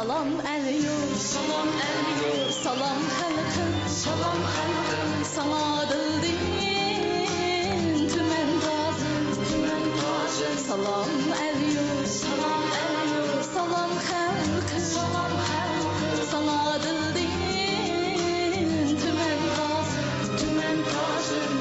Salam el-yurt, salam el-yurt, salam halkım, salam halkım. Sana dildin tümen tazım, tümen tazım. Salam el-yurt, salam el-yurt, salam halkım, salam halkım. Sana dildin tümen tazım, tümen tazım.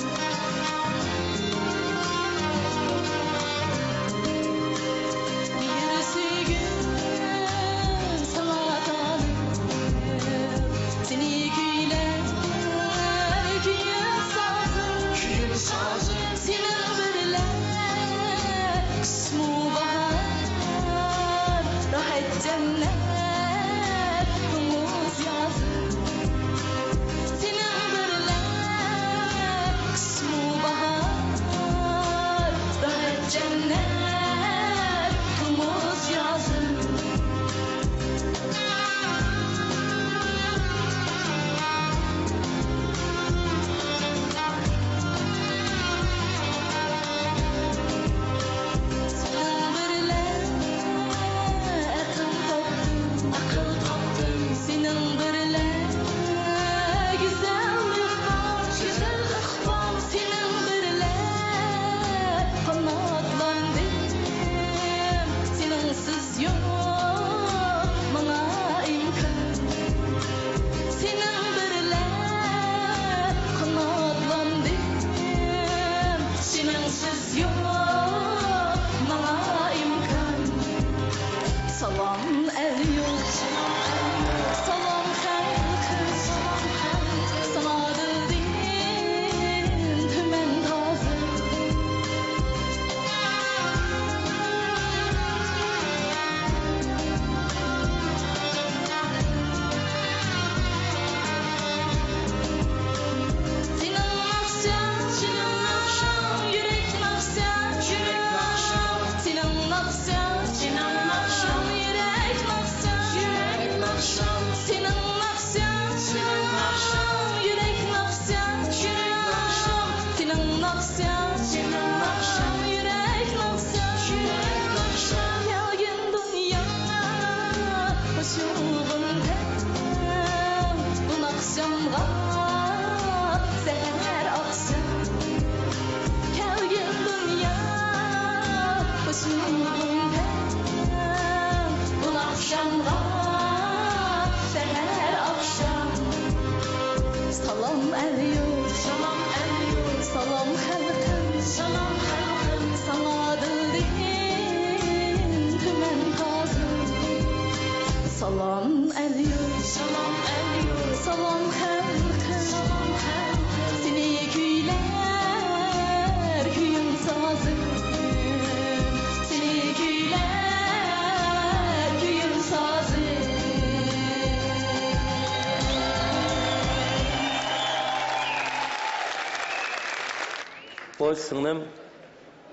Hoş singlim,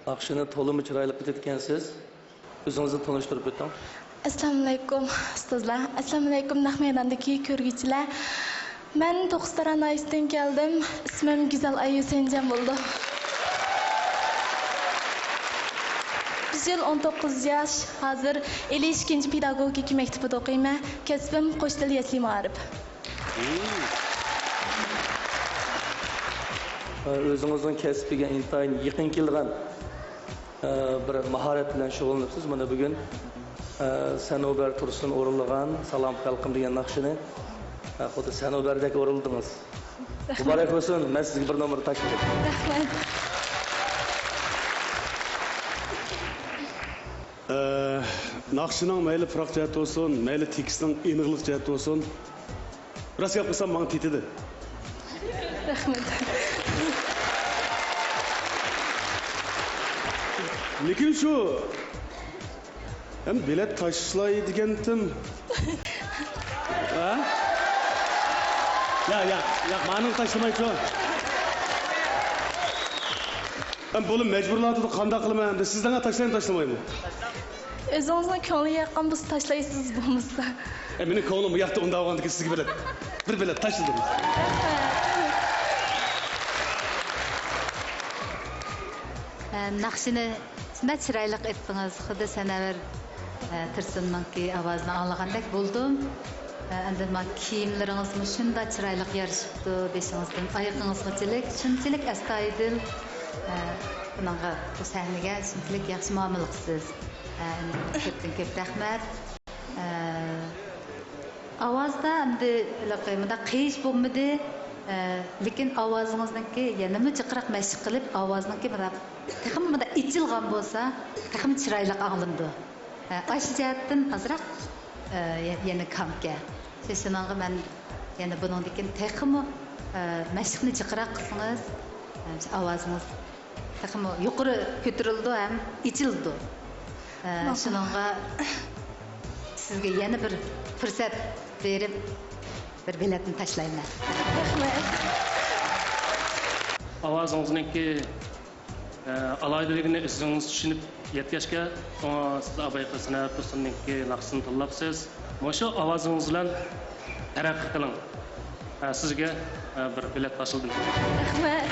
Naqshini to'liq chiroyli bitetgansiz. O'zingizni tanishtirib o'ting. Assalomu alaykum ustozlar. Assalomu alaykum naq maydondagi ko'rguvchilar. Men To'qiston Ayisdan keldim. Ismim Güzel Ayu Senjan bo'ldi. Bu yil 19 yosh. Hozir 52 pedagogika maktabida o'qiyman. Kasbim qo'sh til yasli ma'rif. O'zingizning kasbiga intayin yaqin kelgan bir mahorat bilan shug'ullanibsiz. Mana bugun Sanobar Tursun o'rinlagan Salom xalqim degan naqshini xuddi Sanobardek o'rildingiz. Muborak bo'lsin. Men sizga bir nomer taklif etaman. Rahmat. Naqshining mayli firoq jihati bo'lsin, mayli tekstning aniqlik jihati bo'lsin. Rost gap qilsam menga tetidi. Rahmat. Lekin shu hem bilet taşlaydigandim. Ha? Ya, ma'num taşlamaychi. Hem bunu mecburladı qanday qilaman? Sizdan taşlayman taşlamaymi? O'zingizning ko'ngliga yoqqan biz tashlaysiz bo'lmasa. Mening ko'nglim bu yoqda unda olgandiki sizga bilet. Bir bilet taşladim. Naqshini nima chiroyli etdingiz, xudo sanaver Tirsinninki ovozini anglagandek bo'ldim. Endi men kiyimlaringizni shunday chiroyli yarashibdi, beshingizdan oyoqingizgacha shunchalik astoydil bunga bu sahnaga shunchalik yaxshi muomala qilasiz. Ko'pdan ko'p rahmat. Ovozda endi bunda qiyish bo'lmadi. Lekin ovozingizniki yanama jiqroq mashq qilib, ovoziniki bunda ichilgan bo'lsa, ham chiroyli anglandi. Aşı jihatdan azroq yana kamga. Shuningga men yana buningdan texmi mashqni jiqroq qilsangiz, ovozingiz texmi yuqori ko'tarildi ham ichildi. Shuningga sizga yana bir fursat berib bir biletni tashlayman. Rahmat. Ovozingizniki alaydaligini o'zingiz tushunib yetgachga, siz Abay Qasina Tursunniki naqsini tanlabsiz. O'sha ovozingiz bilan taraqqiy qiling. Sizga bir bilet tashildi. Rahmat.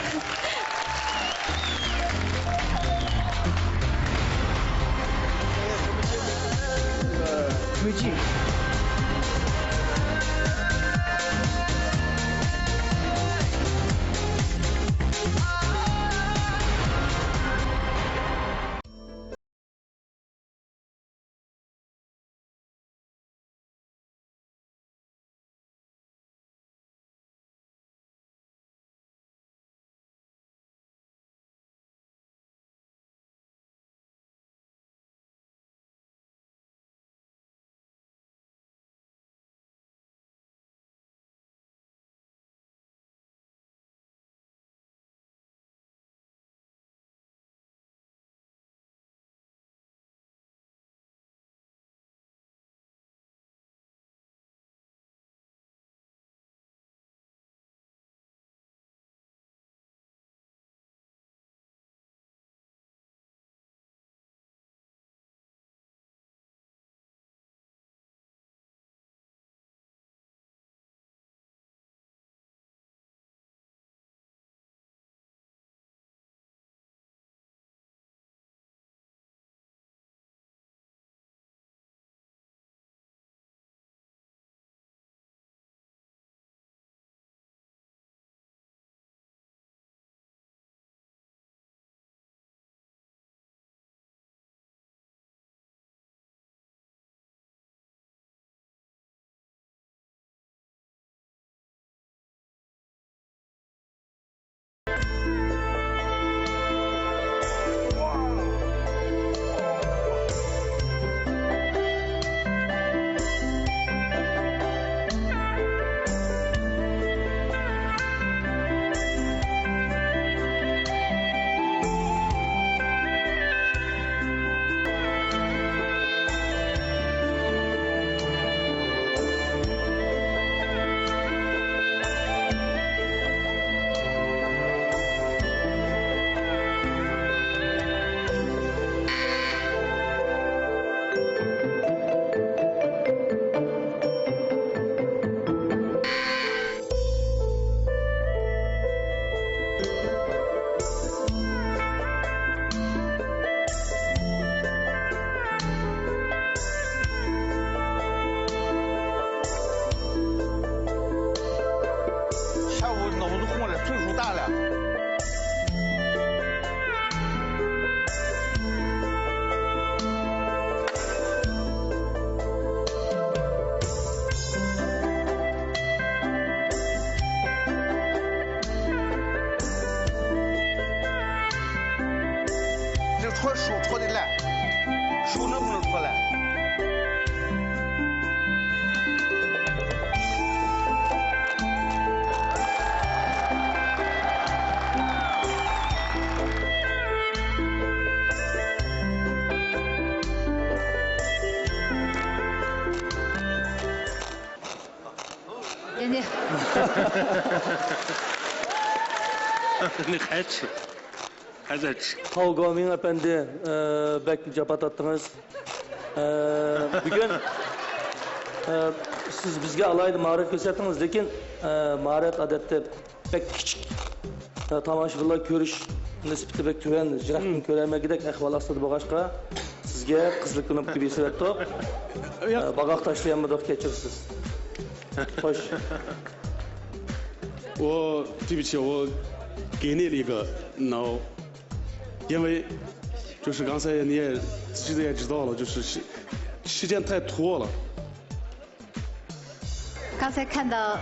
Müzik.搓手搓的烂，手能不能搓烂？人家。你还吃？ Hazır. Kavgamin efendi, belki cepat attınız. Bugün siz bizge alaydı maharet gösterdiniz, lekin maharet adette pek küçük. Tamaşalar görüş nispeti pek tüven, jirahtin köreme gidek ehval asladı boğaşka. Siz sizga qizlik kuni besayotdik. Bag'oq tashlayolmadik, kechirsiz. Xo'sh. 我对不起，我给你了一个 no， 因为就是刚才你也自己也知道了，就是时间太拖了。刚才看到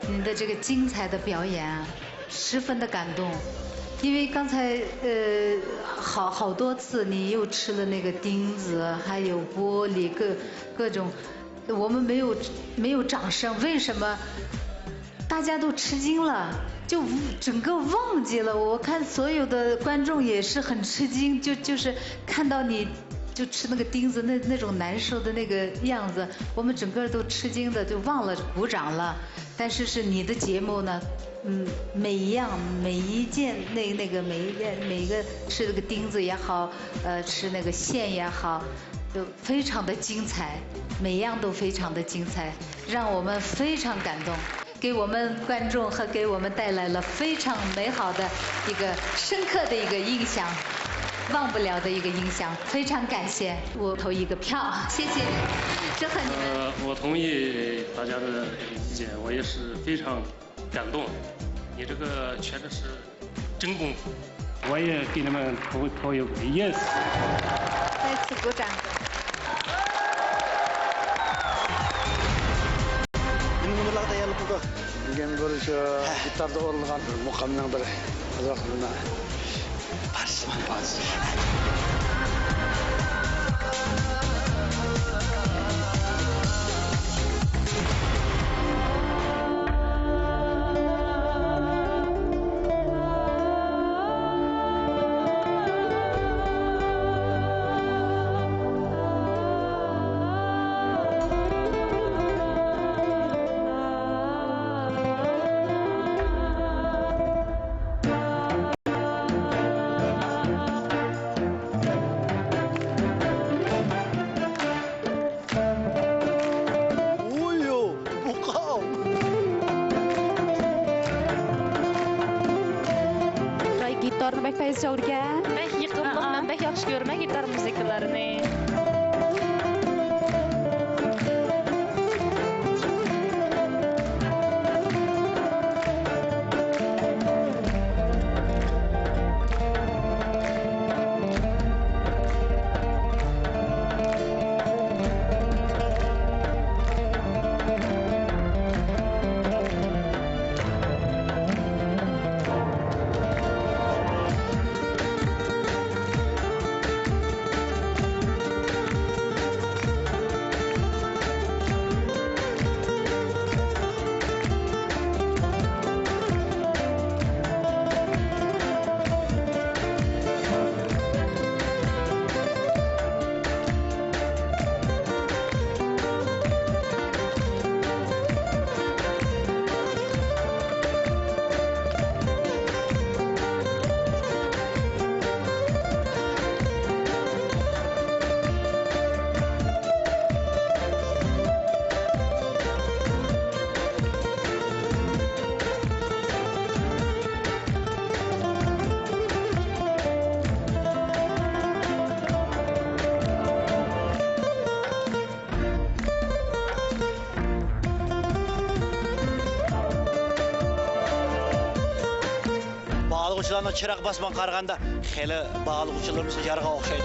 你的这个精彩的表演啊，十分的感动。因为刚才好多次你又吃了那个钉子，还有玻璃各种，我们没有掌声，为什么？大家都吃惊了，就整个忘记了。我看所有的观众也是很吃惊，就是看到你就吃那个钉子那种难受的那个样子，我们整个都吃惊的就忘了鼓掌了。但是你的节目呢，每一件每一个吃那个钉子也好，吃那个线也好，都非常的精彩，每样都非常的精彩，让我们非常感动。给我们观众和给我们带来了非常美好的一个深刻的一个印象，忘不了的一个印象，非常感谢。我投一个票，谢谢，祝贺你们。我同意大家的意见，我也是非常感动。你这个确实是真功夫，我也给你们投一个 yes。再次鼓掌。 Bilgen bir gitarda orlagan mukamdan bir azroq nima bars. Gitarını bek fayz çalırken? Ben yıkıldım, ben bek yaxşı görmem gitar müziklerini. Bağlıqçılarına çırak basman qarğanda xeli bağlıqçılarımız yarığa oxşaydı.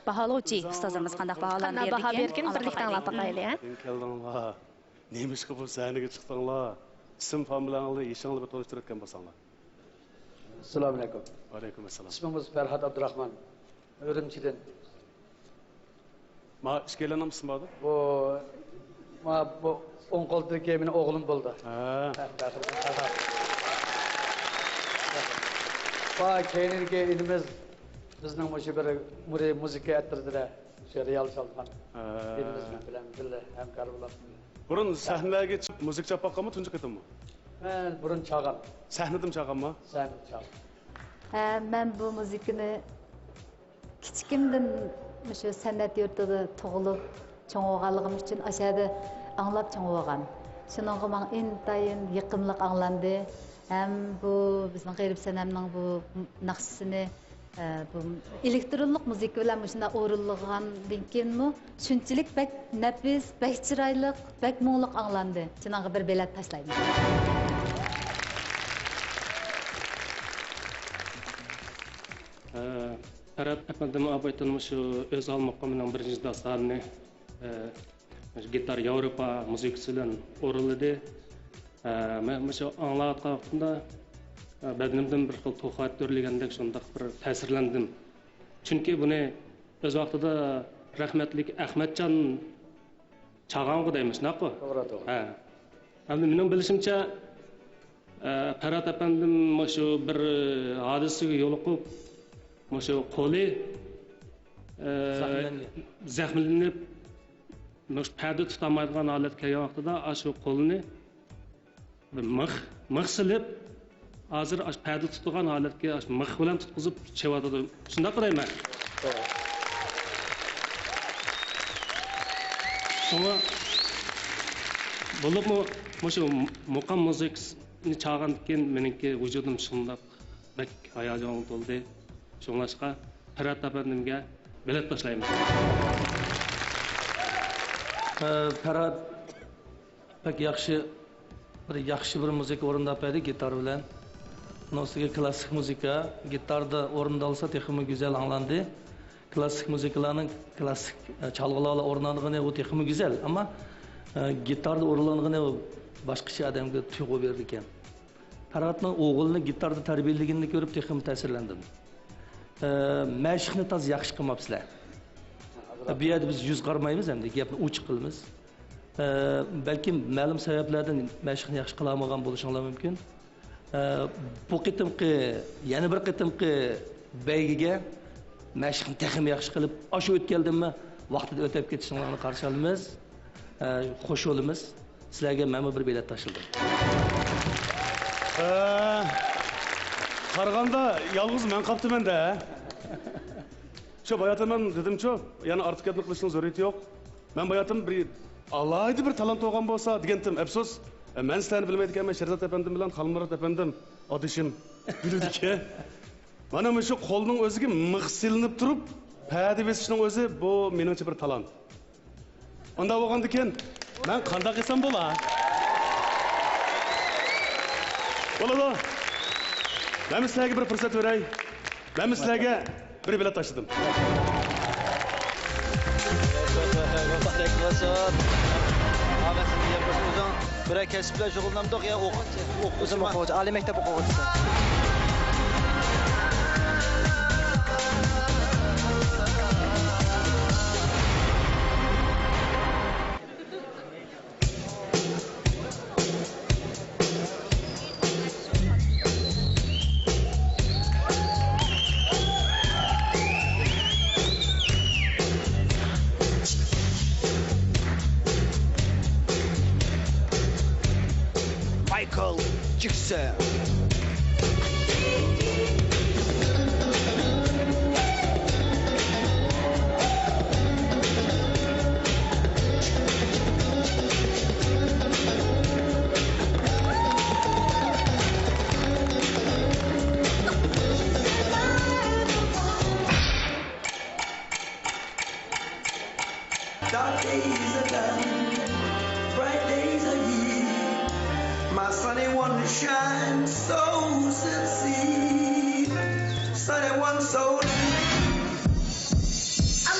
dep bahalovchi ustozimiz qanday baholanib berdi Baha berkin birlikte anlatıp aylı ya. Keldinglar. Nemişki bu sahneге chiqdinglar? Ism familiyanglarni eshinglarni bir tanishtirayotgan bo'lsanglar. Assalomu alaykum. Alaykum assalom. İsmimiz Ferhat Abdurrahman. Ürümçiden. Ma ishkelanamsiz ba'di? Bu 10 qo'ltirik meni o'g'lim bo'ldi. Keyingi inimiz bizning o'sha bir muzika ayttirdilar. O'sha real chalgan. Inimiz bilan birga hamkor bo'lib. Burun sahnaga chiqib muzik chapaqmi tunji ketimmi? Men burun chag'am. Sahnadim chaqammi? Sahnadim chag'am. Ben bu müzikini kichikimden şu sanat yurtida tug'ilib cho'ng bo'lganligim uchun aşağıda anglab cho'ng bo'lgan. Shuningga men intayin yaqinlik anglandi. Hem bu bizning g'arib sanamning bu naqshisini bu elektronlik müzik bilan shunda o'rinlagandan keyinmi shunchalik bak nafis, bak chiroyli, bak mu'liq anglandi. Shuningga bir belat tashlayman. Ferhat efendim abaytın şu öz almaqamının birinci dastanını gitar Avrupa müziksilen oruladı. Men şu anlatqan vaqtında bedenimden bir xil to'xat törlegendek şundaq bir ta'sirlandim. Chunki buni öz vaqtida rahmatlik Ahmadjon chag'anғы deymiz, naqo? To'g'ri. Ha. Endi mening bilishimcha Ferhat efendim şu bir hodisasiga yo'liqib Moşu qo'li zaxmlanib, moş pərdə tutamaydigan holat kelgan vaqtida shu qo'lini mix silib, hozir pərdə tutgan holatga mix bilan tutqizib chevotadi. Shunday qarayman. Sonra bo'libmi moşu muqam muzikasini chalgan keyin meniki vujudim shunday bak hayajon bo'ldi. Şunlaşqa Ferhat efendimge bilet taşlaymiz. Ferhat pek yaxshi bir müzik o'rindab berdi gitar bilan. Nosiga klassik muzika, gitarda o'rindalsa texmi güzel anlandı. Klassik muzikalarning klassik çalgılarla o'rnalgani o texmi güzel ama gitarda o'rnalgani boshqacha odamga tuyg'u berdi ekan. Ferhatning o'g'ilni gitarda tarbiyalaganini ko'rib texmi ta'sirlandim. Məşqni taz yaxşı qılmabsızlar. Bu yerdə biz yüz qarmayımız hem de gapni uçuq qılmız. Belki ma'lum sebeplerden məşqni yaxşı qılamagan bo'lishinglar mumkin. Bu qitimqi, yana bir qitimqi beygiga məşqni texim yaxşı qilib, aşı o'tkeldimmi, vaqtida o'tib ketishinglarni qarshi olamiz. Xo'sh bo'lamiz. Sizlarga mana bir bilet tashildi. Qaraganda yalnız men qaptiman da. Şu bayatımdan dedim ço, yani artık yapmak qilishning zarurati yo'q. Men bayatim bir alayda bir talant olgan bo'lsa degandim. Afsus, men sizlarni bilmaydiganman, Sherzod efendim bilan Xalmurat efendim audition biluvdiki. Mana shu qo'lning o'ziga mix silinib turib, padi besishning o'zi bu meningcha bir talant. Unda bo'lganda ekan, men qanday qilsam bo'lar? Bo'ladi. Ben sizlerge bir fırsat vereyim. Ben sizlerge bir bilet taşıdım. Bir kesipler şoğullandık ya okuyorsun. Ali mektep okuyorsun. Michael Jackson. Dark days are done, bright days are here. My sunny one shines so sincere, sunny one so deep. I'm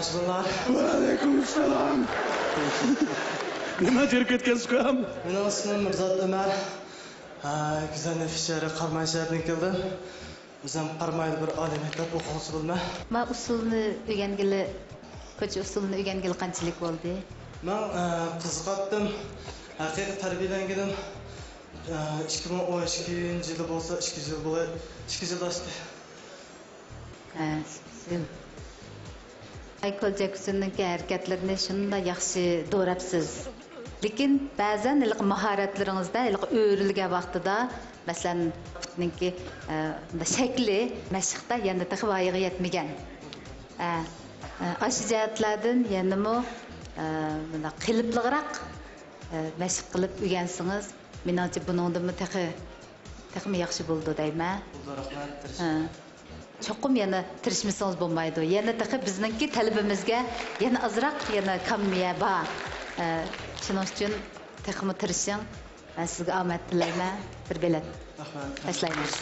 Salamaşsınlar. Aleykümselam. Nima jerib ketgansiz ukam? Mening ismim Mirzat Umar. Güzel nefisleri Qarmay şehridan keldim. O'zim Qarmayda bir oliy maktab o'quvchisi bo'lman. Va usulni o'rgangili, ko'cha usulini o'rgangili qanchalik bo'ldi? Men qiziqdim. Haqiqiy tarbiyalanganim 2012-yilda bo'lsa 2 yil bo'ladi. 2 yil o'tdi. Michael Jackson'ning harakatlarini shunday yaxshi do'rabsiz. Lekin ba'zan mahoratlaringizda o'rilgan vaqtida, masalan, futninki shakli mashqda yana taqvoyiga yetmagan. Ash jihatlardan yanami bunda qilibliroq mashq qilib o'rgansangiz, menimcha buningdan texmi yaxshi bo'ldi deyman. Çoxum yana tirishmasangiz bo'lmaydi. Yana taqib bizningki talabimizga yana azroq yana kamiya bor. Shuning uchun texmi tirishing. Men sizga omad tilayman. Bir bilet. Tashlaymiz.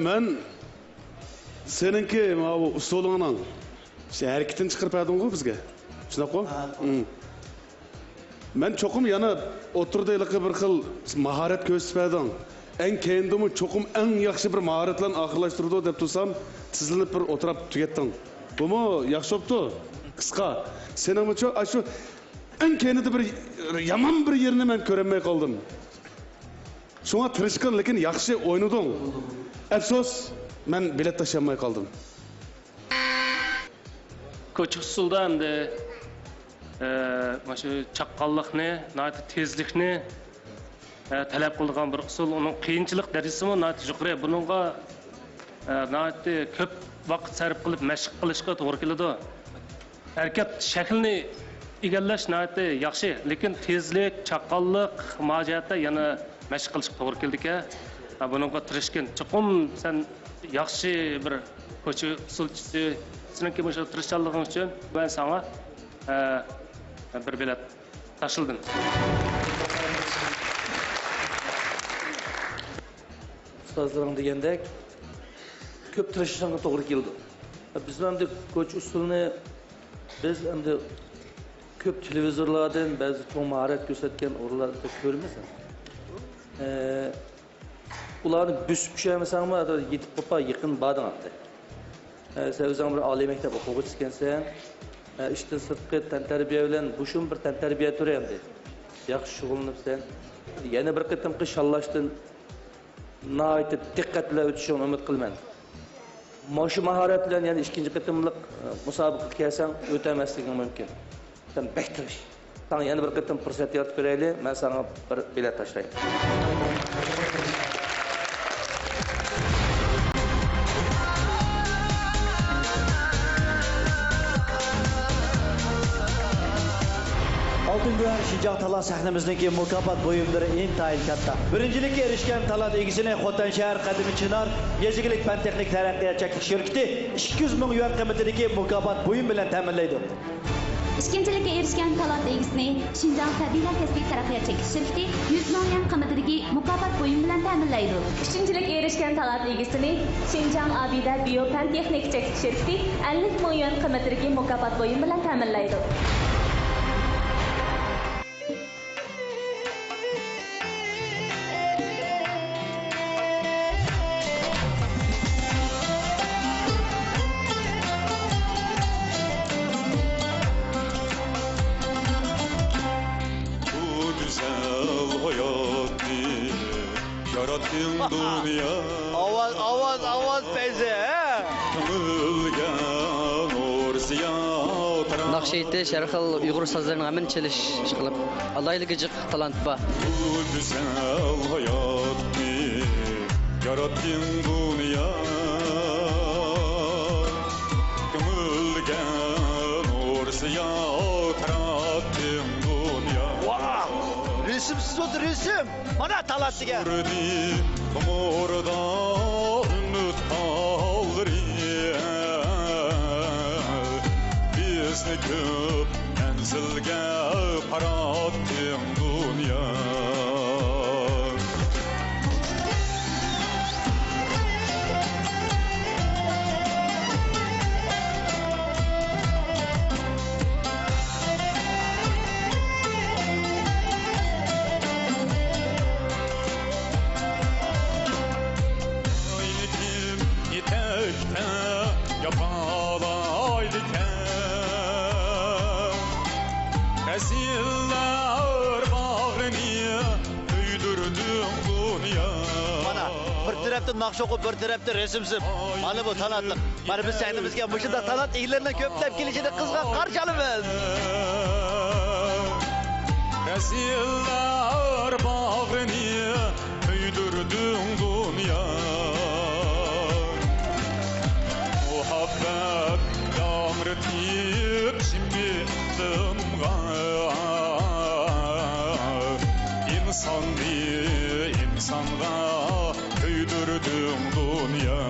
Men seninki bu usulingning harakatini chiqarib berding-ku bizga. Shunaqmi? Men çoxum yana o'tirdayliqi bir xil mahorat ko'rsatib berding. En kendimi çokum en yaxshi bir maharetlerini ahırlaştırdı deb tursam, tizilip bir oturap tükettin. Bu mu yaxshi oldu? Kıska. Senin için şu en kendide bir yaman bir yerini ben göremeye kaldım. Şuna tırışkın lekin yaxshi oynadın. Efsos, ben bilet taşınmaya kaldım. Koçuk usulda endi şu çaqqallıqni, tezlikni talab qilgan bir usul, uning qiyinchilik darajasi yuqori. Buningga ko'p vaqt sarf qilib mashq qilishga to'g'ri keladi. Harakat shaklini egallash yaxshi, lekin tezlik, chaqqonlik mojiatda yana mashq qilishga to'g'ri keldi-ku. Buningga tirishgan. Chuqum sen yaxshi bir ko'cha usulchisi, seniki bu tirishchanliging uchun men sana bir bilet tashildim. Ustazlarım degandek ko'p tirishishga to'g'ri keldi. Biz ham de ko'ch usulini biz ham de ko'p televizorlardan ba'zi cho'ng mahorat ko'rsatgan o'rinlarda ko'ramiz. Ularni büsüp düşürmesangmi, yetib qo'pa yaqin bading atdi. Sen o'zing bir oliy maktab o'quvchisi ekansan, ishdan sirtqi tantarbiya bilan bu shum bir tantarbiya turi endi. Yaxshi shug'ullanibsan. Yana bir qitim qishallashdan nəhayət diqqətlə ötüşün ümid qılman. Maşı maharet bilan yəni ikinci qitimlik müsabiqə gəlsən ötəməsliyin mümkün. Sən bəkdir. Sana yana bir qitim fürsət yaratıb verəyli, mən sana bir bilet taşlayım. Altın Güven Şincan Talant sahnemizdeki mukafat buyumları intayil katta. Birincilikka erişken talant egisine Xotan şehir Kadimi Çınar, Gezigilik Fen Teknik Teraqqiyat Çeklik Şirketi 200 ming yuan qiymatidagi mukofot buyum bilan ta'minlaydi. İkinchilikka erishgan talant egisini Şinjan Tabiiy Kasbiy Taraqqiyot Chekish Shirkati 100 ming yuan qiymatidagi mukofot buyum bilan ta'minlaydi. Uchinchilikka erishgan talant egisini Şinjan Abida Biofan Texnik Chekish Shirkati 50 ming yuan qiymatidagi mukofot buyum bilan ta'minlaydi. Avaz Feyzi, Nakşiyeti Şerxil Uyghur sazlarının hemen çeliş çıkılıp alaylı gıcık talant ba. Bu güzel hayatı yarattın dünya Kımılgen orsiya tarattın dünya Resimsiz otur resim. Bana talant diye. Kumurda ümit kalır Bizni köp menzilge parattın dünya maqşoqu bir tarafda resimsiz. Mana bu talatlık. Mana biz sahnimizga mushunda talat egilerine köplep kelishini qizg'a qarşılaymiz. Reziller bağrını büydürdün dünya. Muhabbet yağmırtıyıp şimdi dımğa. İnsanға büydürdün dünya.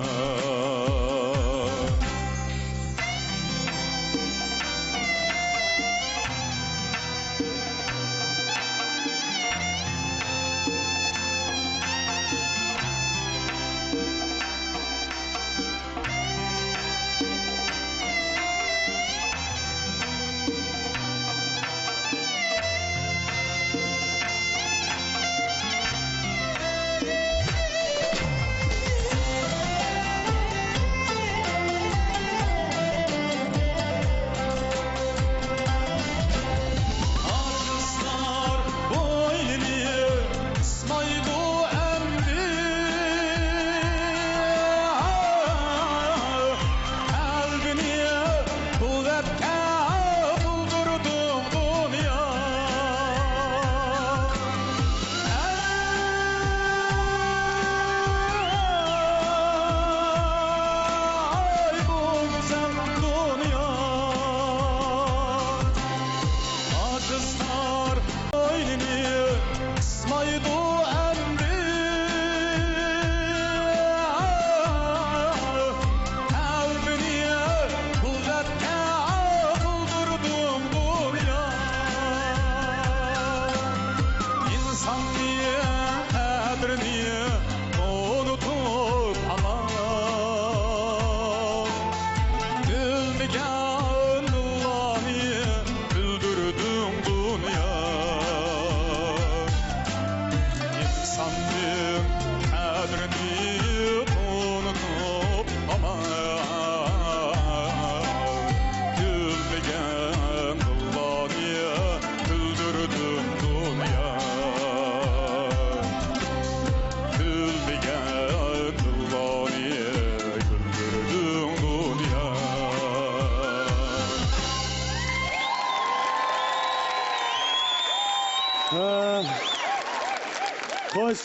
Hoş,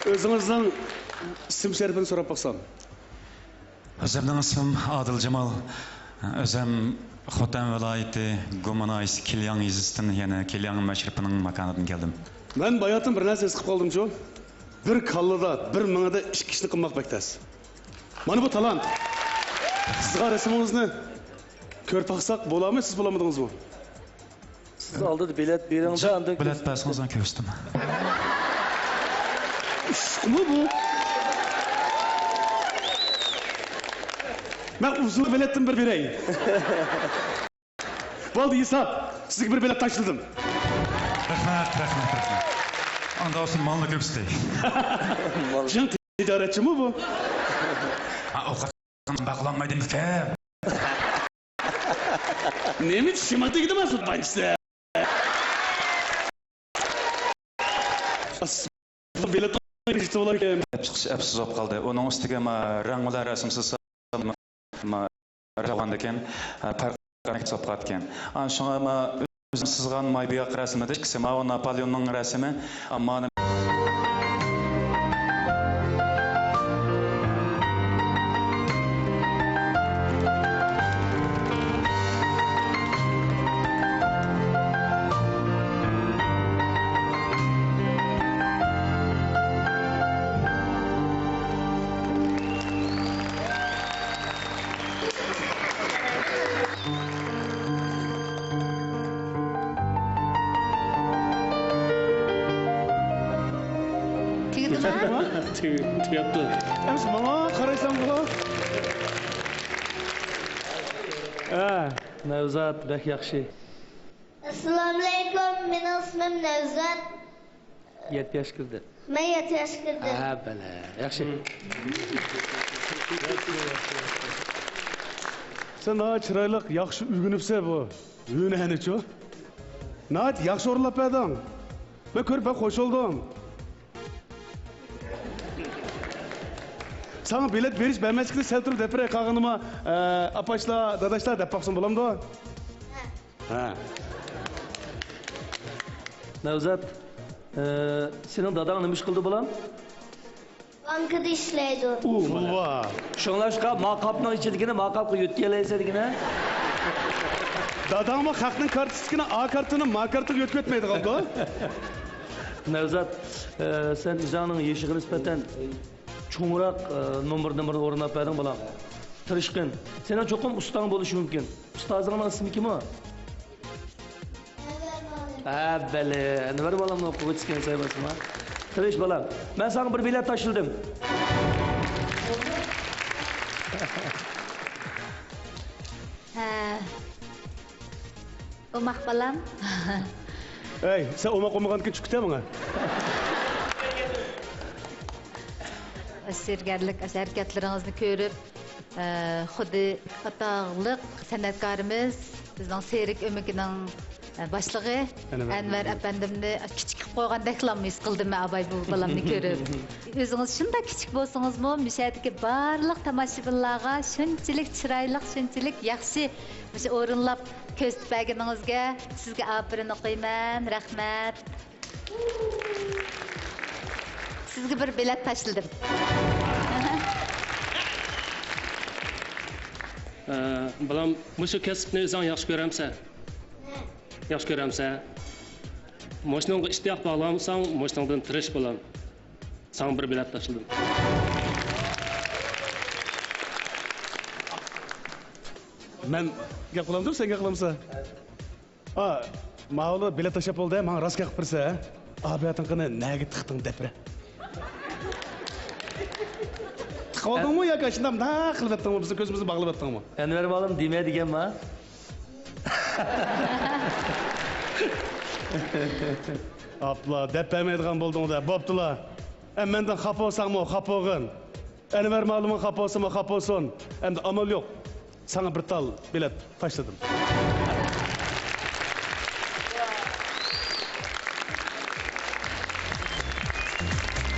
özünüzden isim şerifini sorup baksam. Özümden ismim Adil Cemal. Özüm Xotan vilayeti Gomanayis Kilyan izistin, yani Kilyan meşripinin makanından geldim. Ben bayatım bir narsa sıkıp kaldım şu. Bir kallıda, bir mınada iki kişilik kılmak bektas. Mana bu talant. Sizga resiminizni körüp baksak bolamı, siz bulamadınız mı? Siz aldı bilet biriniz. Bilet basınızdan köstüm. Ne bu? Ben uzun biletim bir birey. Valdı İsa, size bir bilet taşladım. Rahmet. Anda olsun malını köpüstey. Can ticaretçi mi bu? O kadar baklanmaydı müfem. Neymiş şımatı gidemez tutmayın işte. Bilet işte olarken. Hepsiz olup kaldı. Onun üstüge ranglar resimsiz rağandeken parqanek sopqatken. Şuna özüm sızgan maybiyak resimde ikisi o Napoleon'un resimi ama Tüyaptı. Emsi bana karaysan bula. Nevzat bek yaxshi. Assalomu alaykum, mening ismim Nevzat. 7 yosh kirdi. Men 7 yosh kirdim. Ha, bala. Yaxshi. Sen daha çıraylık, yaxşı ügünüpse bu. Ügünü hani ço. Naat, yaxşı orlap edin. Ben körüp hoş oldum. Sana bilet veriş vermezlikte sel turib depre kağınıma apaçla, dadaşla dep baksın bulamdı o? Ha. Nevzat, senin dadan nima ish qildi bulam? Bankada ishlaydi. Uva. Shunlashqa maqobning ichiligini maqobga yutkalaysadigina. Dadamı haqning kartiskini A kartini M kartiga yo'tkib o'tmaydi qoldi o? Nevzat, sen izaning yeshiga nisbatan cho'ngroq nomerdan birini o'rnab berding bulam. Tirishqin. Sening cho'qim ustang bo'lishi mumkin. Ustozingning ismi kim o? Bale, nima balamni o'qib o'tgan saymasmi? Tirish balam. Men sana bir bilet taşıldım. Umaq balam. Ey, sen umaq olmagandan chiqdi menga. Sergarlik harakatlaringizni ko'rib, xuddi ataqliq san'atkorimiz bizning Serik Ömükining başlığı Enver Efendimni kichik qilib qo'ygandek his qildim abay bu balamni ko'rib. O'zingiz shunday kichik bo'lsangizmi, mishadagi barliq tomoshabinlarga shunchalik chiroyli, shunchalik yaxshi o'sha o'rinlab ko'z tutganingizga sizga afirin o'qiyman. Rahmat. Sizga bir bilet tashladim. Balam, mushu kasbni o'zing yaxshi ko'ramsan? Yaxshi ko'ramsan. Mo'shningga ishtiyoq bog'lamsan, mo'shningdan tirish bo'lam. Sana bir bilet tashladim. Men gap qilamdim, sen gap qilamsan. Ma'lum bilet tashlab bo'ldi, men rost gap qilsa, abiyating qani naga tiqding depre. Qoldingmi yoki shunday na qilib o'tdingmi, bizni ko'zimizni bog'lab o'tdingmi? Enver bolam demaydiganmi? Abla, dep vermeydigan bo'ldingda, bo'ptilar. Mendan xafa bo'lsangmi, xafa bo'lgin. Enver ma'lumon xafa bo'lsa, xafa bo'lsin. Endi amal yo'q. Sana bir tal bilet tashladim.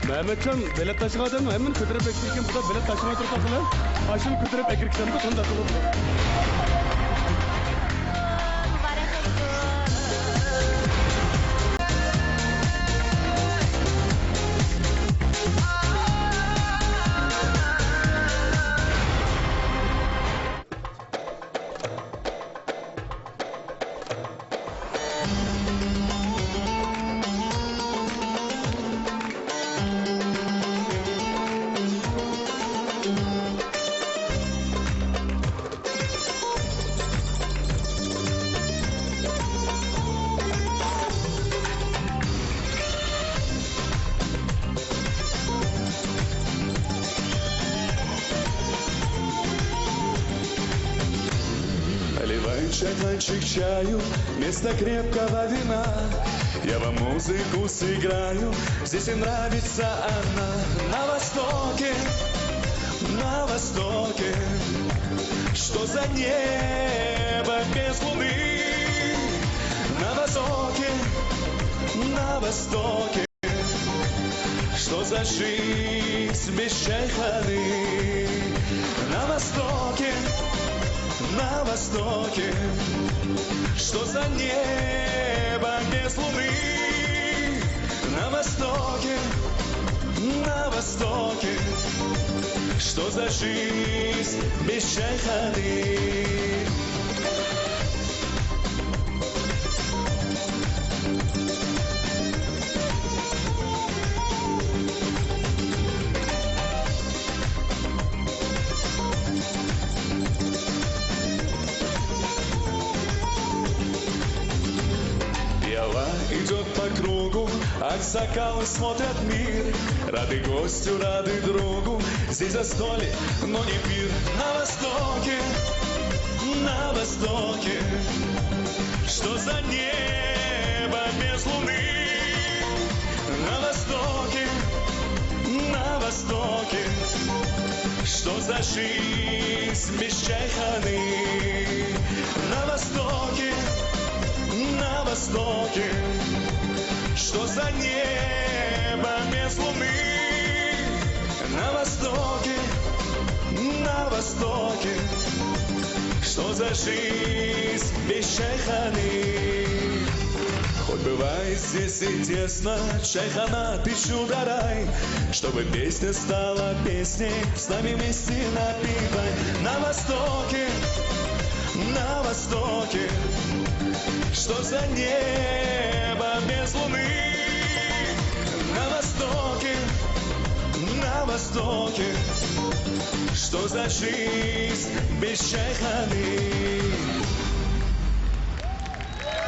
Mehmetcan bilet taşımadın mı? Hemen kötürüp ekirken bu da bilet taşımaya turtakılar. Aşını kötürüp ekirken de onu da kılıp. Стаканчик чаю, вместо крепкого вина. Я вам музыку сыграю, здесь и нравится она. На востоке, что за небо без луны. На востоке, что за жизнь без чайханы. На востоке, что за небо без луны. На востоке, что за жизнь без чайханы. Идет по кругу, аксакалы смотрят мир. Рады гостю, рады другу, здесь застолье, но не пир. На востоке, что за небо без луны. На востоке, что за жизнь без чайханы. На востоке, что за небо без луны. На востоке, востоке. Что за жизнь без чайханы? Хоть бывает здесь и тесно, чайхана, ты чудо-рай, чтобы песня стала песней, с нами вместе напивай. На востоке, что за небо без луны? На востоке, что за жизнь без чайханы?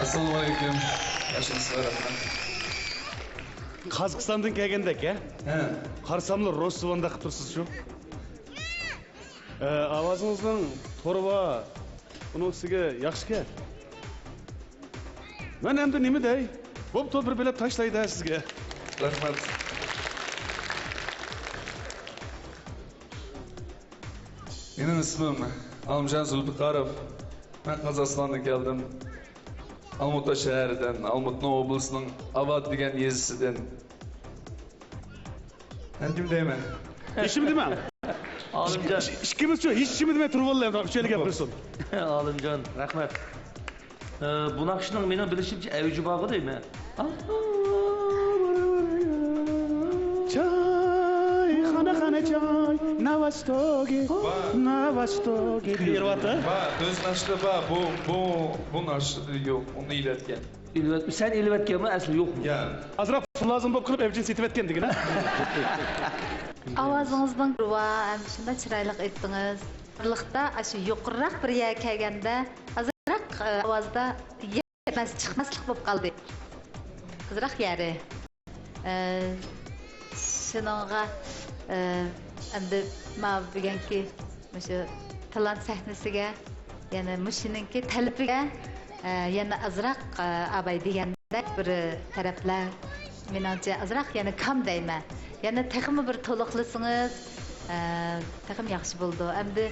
Assalomu alaykum. Yaxshimisizlar? Qozog'istondan kelgandek, ha? Qarsamlar Rossovanda qilib tursiz-ku. Ovozingizning to'ri bor. Buning ustiga yaxshi-ku. Men endi nima dey? Bo'pti, bir bilet tashlaydi sizga. Rahmat. Mening ismim Almjon Zulfiqarov. Men Qozog'istondan keldim. Almuta shahridan, Almutno oblasining Avad degan yezisidan. Kim deyman? Ishim deyman. Olimjon. Ikkimiz-chi, hech kim demay turib olmayman. Uchali gapirsin. Olimjon, rahmat. Bu naqshning meni bilishimcha avji bor deymi? Çay, xana çay, na vostoge. Yeryapti? O'z nashri bor, bu nashri yo'q, uni iletgan. Sen iletganmi, asli yo'qmi? Azroq lozim bo'lib qilib evjin setib etgan degina. Ovozingizning va shunda chiroyli aytdingiz. Birlikda shu yuqoriroq bir yerga kelganda azroq ovozda chiqmaslik bo'lib qoldi. Azroq yari. Shuningga endi men deganki, o'sha talant sahnasiga, yana mushininki talabiga yana azroq abay deganda bir taraflar menimcha azroq yana kam deyman. Yana texmi bir to'liqlasangiz, texim yaxshi bo'ldi. Endi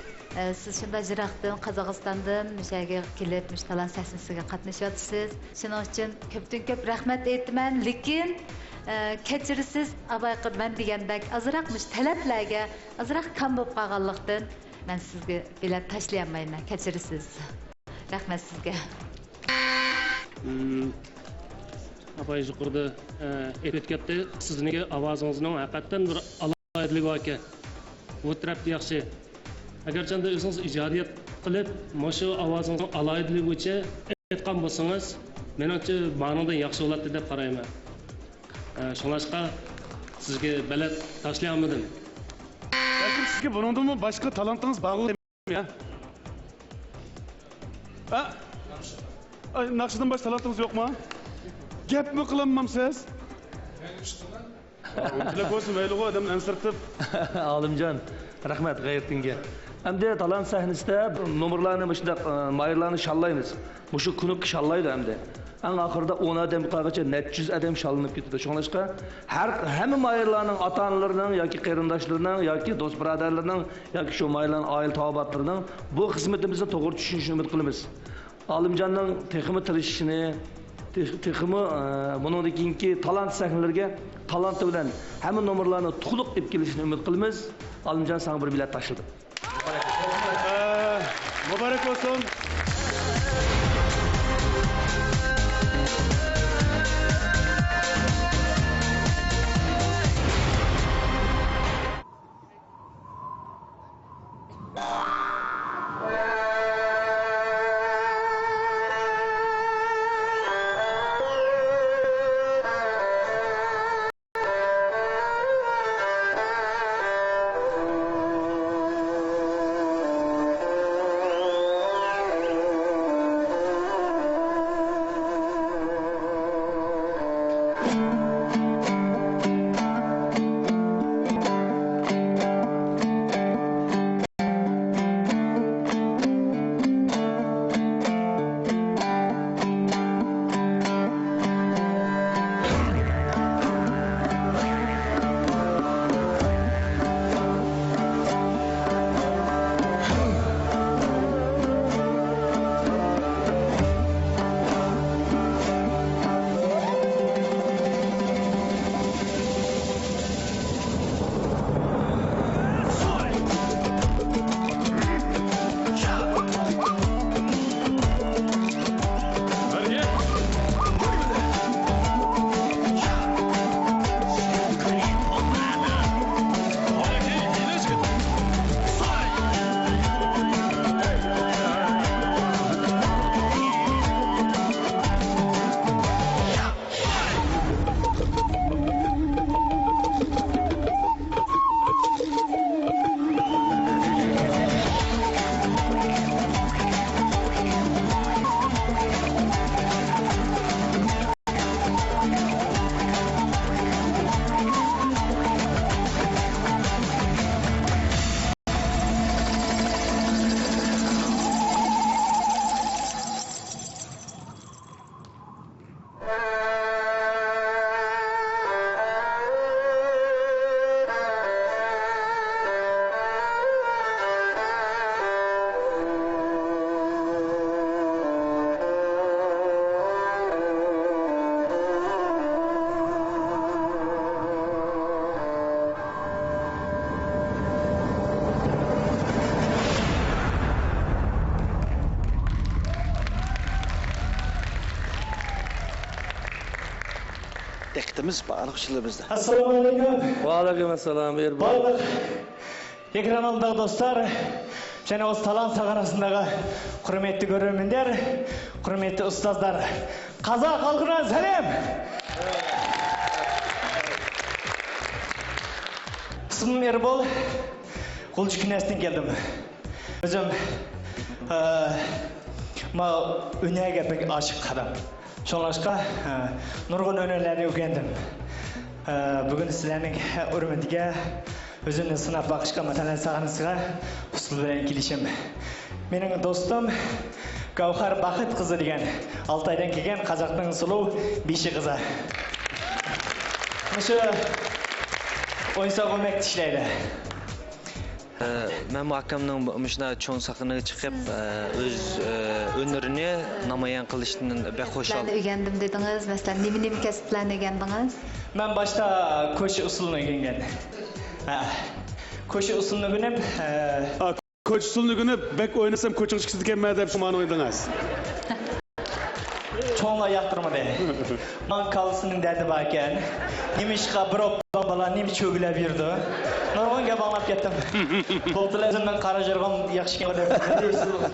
siz shunda Jiroqdan, Qozog'istondan mushaga kelib, mush talant sahnasiga qatnashyapsiz. Shuning uchun ko'pdan-ko'p rahmat aytaman, lekin kechirsiz abay qilman degandek azroq mush talablarga azroq kam bo'lib qolganlikdan men sizga bilet tashlay olmayman. Kechirsiz. Rahmat sizga. Abay yuqorida aytayotganda sizning ovozingizning haqiqatan bir alohidaligi bor ekan. Bu tarafda yaxshi. Agarchanda o'zingiz ijodiyat qilib, mana ovozingizning alohidaligi bo'yicha aytgan bo'lsangiz, menimcha ma'noda yaxshi bo'ladi deb qarayman. Şunlaşqa sizga bilet tashlay olmadim. Balkim sizga bundan boshqa talantingiz bormi ya? Naqshdan boshqa talantingiz yo'qmi? Gapmi qilamamsiz? Tilak olsun mayli odam ansirtib. Olimjon, rahmat g'ayratingga. Hamda talant sahnasida nomerlarni shunday mayirlarni shallaymiz. Mushu kunib shallaydi hamda. En ahırda 10 adam qagacha 400 adam shalınıp ketdi. Şoňlaşqa hamma mayırlarning ota-analarining yoki qarindoshlarining yoki do'st birodarlarining yoki shu mayırlarning oila to'g'atlarining bu xizmatimizni to'g'ri tushunishini umid qilamiz. Olimjonning texmi tirishishini, texmi buningdan keyingi talant sahnalarga talanti bilan hamma nomerlarni to'liq deb kelishini umid qilamiz. Olimjon sana bir bilet tashladim. Muborak olsun. Diqqətimiz bağlıqçılığımızda. Assalamu alaikum. Va alaykum assalam. Bardық ekran алдындағы достар, және осы талант сахнасындағы құрметті көрермендер, құрметті ұстаздар, қазақ халқына сәлем. İsmim Erbol, Kulcu Künesi'nden geldim. Özüm, önüge pek aşık adam. Şonlaşka nurgun önerileri öğrendim. Bugün sizlerin hürmetine, özümün sınıf bakışka matalan sağınızga usul bilen kilişim. Benim dostum Gavhar Bakıt kızı degen, Altay'dan kelgen Қазақтың сұлу биші kızı. Müşı oysa көмек işleydi. Ben bu akşamdan müşna çoğun sakını çıkıp öz önürünü namayan kılışının bek hoş aldım. Ben öğrendim dediniz, mesela nemi kesiplerini öğrendiniz? Ben başta koşu usulunu öğrendim. Koşu usulunu günüp... Koç usulunu günüp bek oynasam koçun çıksın diken deyip şuman oynadınız. Çoğunla yaktırmadı. Man kalısının derdi varken, nemişka bir bala nemiş çögüle birdi. Normal bağlap kettim. Toptular özümden kara jırgım yakışken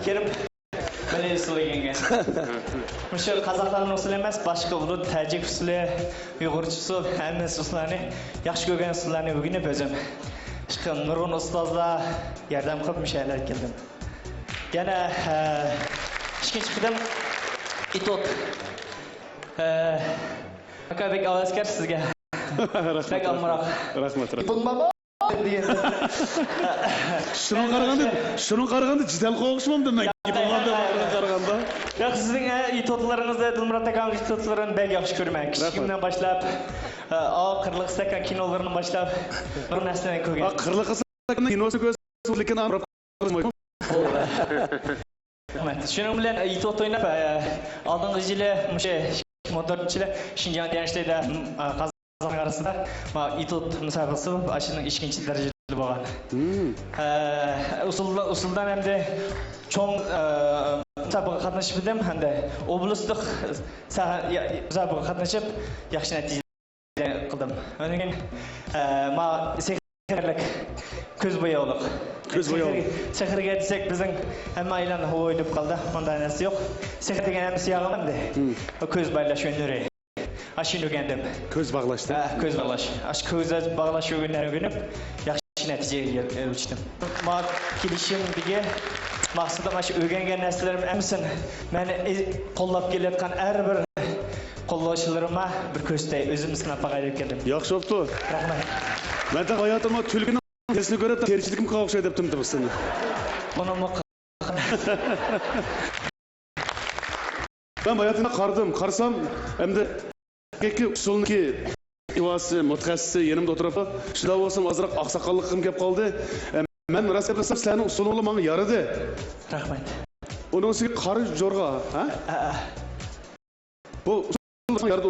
kerip böyle usulü yengen. Şu Kazakların usulü emas, başka olur. Tacik usulü, Uygurca usul, hemmes usullarını, yakış gögen usullarını öğrenip özüm. Çıkın nurgun ustazla yardım kılıp bir şeyler geldim. Gene işkinci çıktım. İtot. Bek avazkar sizge. Bek almarak. Rahmet. İtot baba. Şunun qaraganda jidal qo'g'ishmamdi men. Qaraganda. Yo'q, sizning itotlaringizda Dilmurat akamning itotlarini bek yaxshi ko'raman. Kichikimdan boshlab, qirliq stakan kinolarini boshlab, bir narsani ko'rgan. Qirliq stakan kinosi ko'rsa, lekin Rahmat. Shuning bilan itot o'ynab, oldingi yili o'sha 2014-yili Shinjongda ishlaydi. Qozog'iston arasida itot musobaqasi ashining 2-chi darajali bo'lgan. Usuldan ham de cho'ng musobaqa qatnashib edim, hamda oblastlik musobaqa qatnashib yaxshi natija qildim. Undan keyin sehrlik ko'z bo'yovliq. Sehrga desek bizning hamma aylani o'ylab qoldi. Bunday narsa yo'q. Sehr degan hamma yog'imdi. Ko'z baylash öneri. Aşını öğrendim. Köz bağlaştı. Köz bağlaş. Aş közle bağlaş öğrenip yaxşı neticeye eriştim. Ma kilişim dige maqsadım aş öğrengen narsalarım emsin. Meni qo'llab kelayotgan har bir qo'llovchilarimga bir ko'zday o'zim sinab aytib keldim. Yaxshi bo'pti. Rahmat. Men de hayotimda tulkining tesini ko'rib terchiligimga o'xshaydi deb turdim seni. Buni Ben hayotimda qarsam endi Peki usulunki ivası, mutaxassisi yanımda oturup şunda olsam azırak aksaqallıqım kelip kaldı. Ben rast yapsam senin usulunu bana yaradı. Rahmet. Onun için qarı jorga, ha? Bu usul yaradı.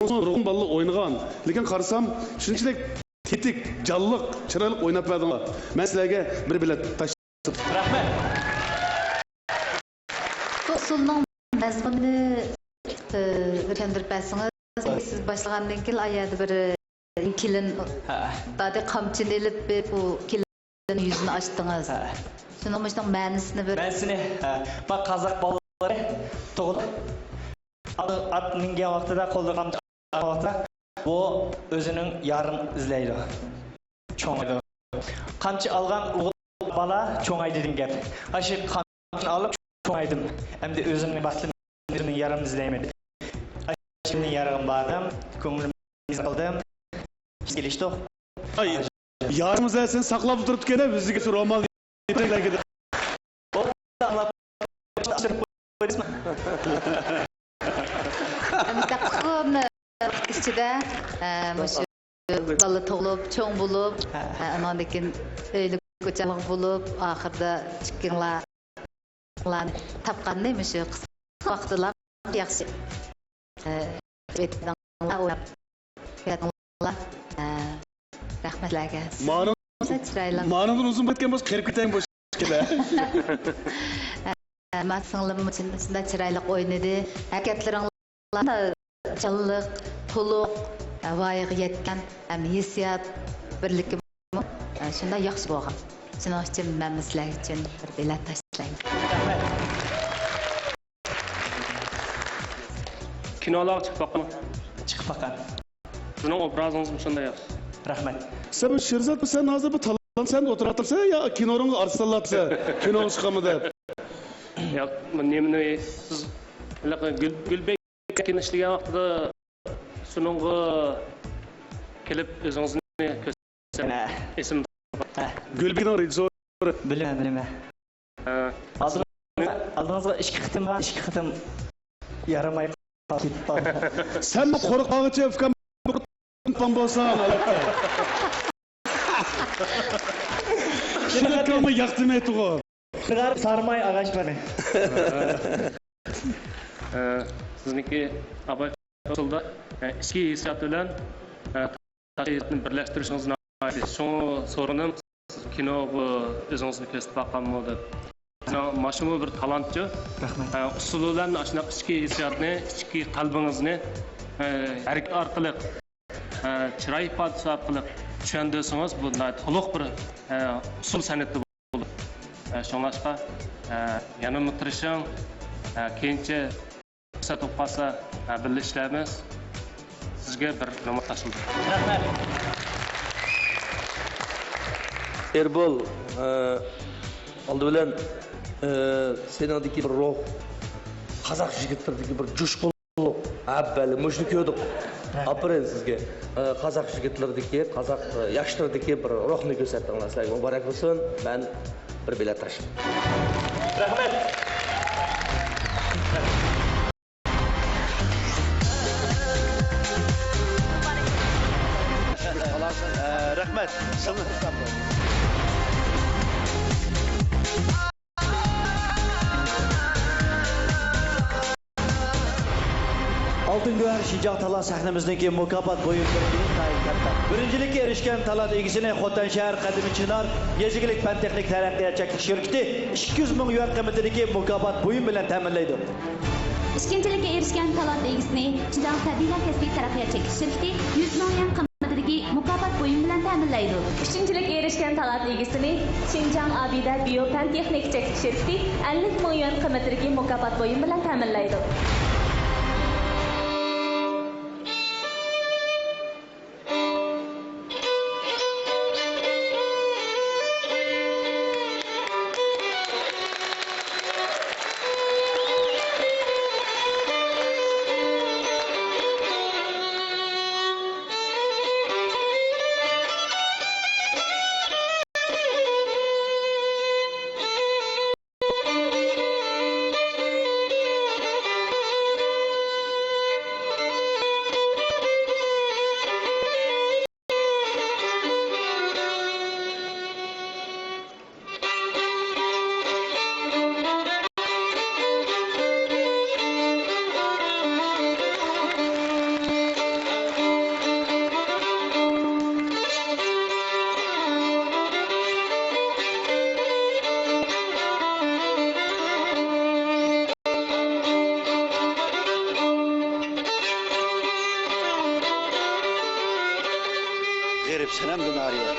Onun ruhun ballı oynagan. Lekin qarsam shunchalik tetik, jalliq, chiroyli o'ynab berdinglar. Men sizlarga bir bilet tashlab. Rahmet. Usulning mazmunini o'rgandirib bersangiz siz başlagandan keyin ayada bir kilin dadi qamchini ilib bu kilin yüzünü açdınız. Şunun başdan ma'nosini bir ma'nosini bak Kazak bolaları to'g'ri at mingan vaqtida qo'lda qamchi vaqtida bu o'zining yarini izlaydi. Cho'ngaydi. Qamchi olgan bola cho'ngaydi degan gap. Ashi qamchini olib cho'ngaydim. Endi o'zimning vaqtimning yarini izlayman. Şimdi yarım bağdım, ko'nglim qildim. Kelishdi. Ay, yarımızda sen saklab turib kene bizga shu roman yetaklaydi. Mustaqim ichida shu bola tug'ilib, cho'ng bo'lib, andan keyin uyli ko'chalik bo'lib, oxirida chiqqanlar topqanmi shu vaqtlar yaxshi. Rahmetlerge. Mağanımdan uzun bitken boz, kırıp giteyim boş kele. Ben sınırlım içinde çıraylık oynadı. Hareketlerin da çalılık, toluk, voyaga yetgan hissiyat birligi shunday yaxshi bo'lgan. Shuning uchun men sizlar uchun bir bilet tashlayman. Kinolar chiqib baqqan. Chiqib baqqan. Sizning obrazingiz shunday yaxshi. Rahmat. Sen Sherzod sen hozir bu talant sen o'tiratirsan yo kinoning arsallatsa kino chiqami deb. Yo'q, men siz Gulbek kino ishlagan vaqtida sununga kelib o'zingizni ko'rsatsan. Esim Gulbekning rejissyori. Bilaman. Aldığınızda işki kıtım yaramay kaldı. Sen bu qo'rqog'icha ufkam bo'lsan albatta. Shunaqami yaqtimaydi u. Qıgar sarmay ağaç bana. Sizniki abay qildi. Ichki hissiyat bilan tashkilotni birlashtirishingizni aytdi. Shu so'rinim kino bu o'zingizni ko'rsatib baqqanmi deb. Maşımı bir talantçı. Usulülen aşına içki hissiyatını, içki kalbinizini hareket arkalık, çıray ifadesi arkalık düşündürsünüz. Bu toluk bir usul sanatı olur. Şonlaşka yanımı tırışın, keyince kısa topkasa birleşlerimiz sizge bir romat taşıldı. Erbol, aldı bilen senadaki bir ruh, Kazak jigitlardaki bir coşkuluk, abeli, müşnü köydük. Aferin sizge, Kazak jigitlardaki, Kazak yaşlardaki bir ruhunu gösterdiğinizler. Sizlerge mübarek olsun, ben bir bilet taşım. Rahmet. Rahmet. Altın Güver Şincan Talant sahnemizdeki mukafat boyunları intayın katta. Birincilikka erişken talant egisine Xotan şehir Kadimi Çınar Gezigilik Fen Teknik Teraqqiyotchilik şirketi 200 ming yuan qiymatidagi mukofot buyum bilan ta'minlaydi. İşkincilikka erişken talant egisini Şinjan Sabila Kasbiy taraqqiyotchilik şirketi 100 ming yuan qiymatidagi mukofot buyum bilan ta'minlaydi. Üçüncülük erişken talant egisini Şinjan Abida Biyopen Texnik şirketi 50 ming yuan qiymatidagi mukofot buyum bilan ta'minlaydi. Garip senem dinariye.